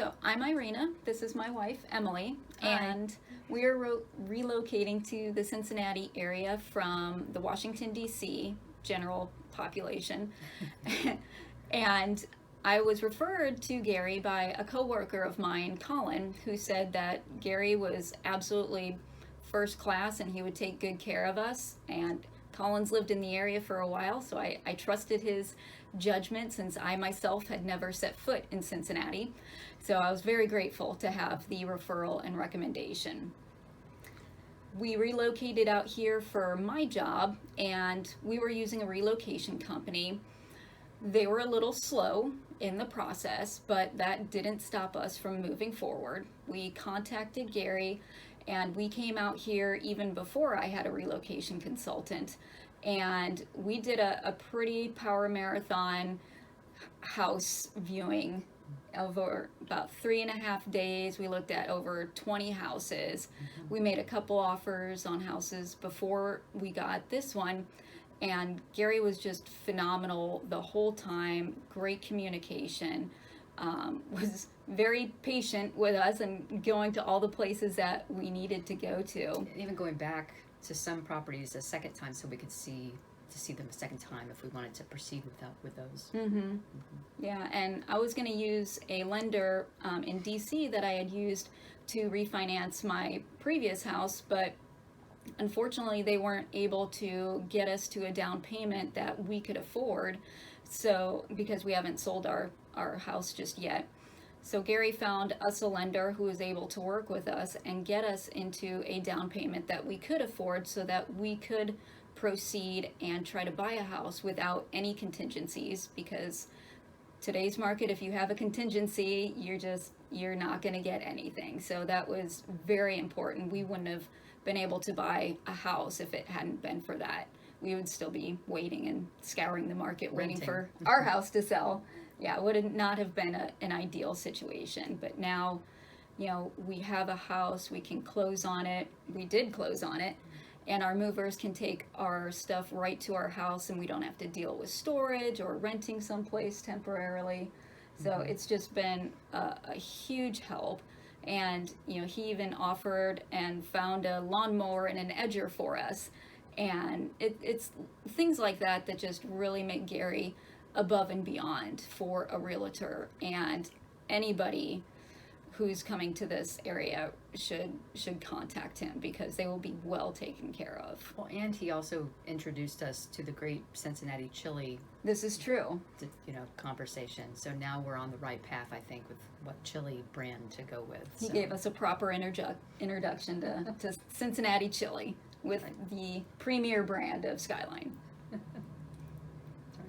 So I'm Irena. This is my wife, Emily, Hi. and we're relocating to the Cincinnati area from the Washington, D.C. general population. And I was referred to Gary by a coworker of mine, Colin, who said that Gary was absolutely first class and he would take good care of us. And Colin's lived in the area for a while, so I trusted his judgment since I myself had never set foot in Cincinnati. So I was very grateful to have the referral and recommendation. We relocated out here for my job, and we were using a relocation company. They were a little slow in the process, but that didn't stop us from moving forward. We contacted Gary, and we came out here even before I had a relocation consultant. And we did a pretty power marathon house viewing over about 3.5 days. We looked at over 20 houses. We made a couple offers on houses before we got this one, and Gary was just phenomenal the whole time. Great communication. Was very patient with us and going to all the places that we needed to go to. Even going back to some properties a second time so we could see them a second time if we wanted to proceed with those. Yeah, and I was going to use a lender in DC that I had used to refinance my previous house, but unfortunately they weren't able to get us to a down payment that we could afford, so because we haven't sold our house just yet. So Gary found us a lender who was able to work with us and get us into a down payment that we could afford so that we could proceed and try to buy a house without any contingencies, because today's market, if you have a contingency, you're not going to get anything. So that was very important. We wouldn't have been able to buy a house if it hadn't been for that. We would still be waiting and scouring the market, waiting for our house to sell. Yeah, it would not have been an ideal situation. But now, we have a house, we can close on it. We did close on it, and our movers can take our stuff right to our house, and we don't have to deal with storage or renting someplace temporarily. So it's just been a huge help. And he even offered and found a lawnmower and an edger for us. And it's things like that that just really make Gary above and beyond for a realtor. And anybody who's coming to this area should contact him, because they will be well taken care of. Well, and he also introduced us to the great Cincinnati chili. This is true. Conversation. So now we're on the right path, I think, with what chili brand to go with. He gave us a proper introduction to Cincinnati chili with the premier brand of Skyline.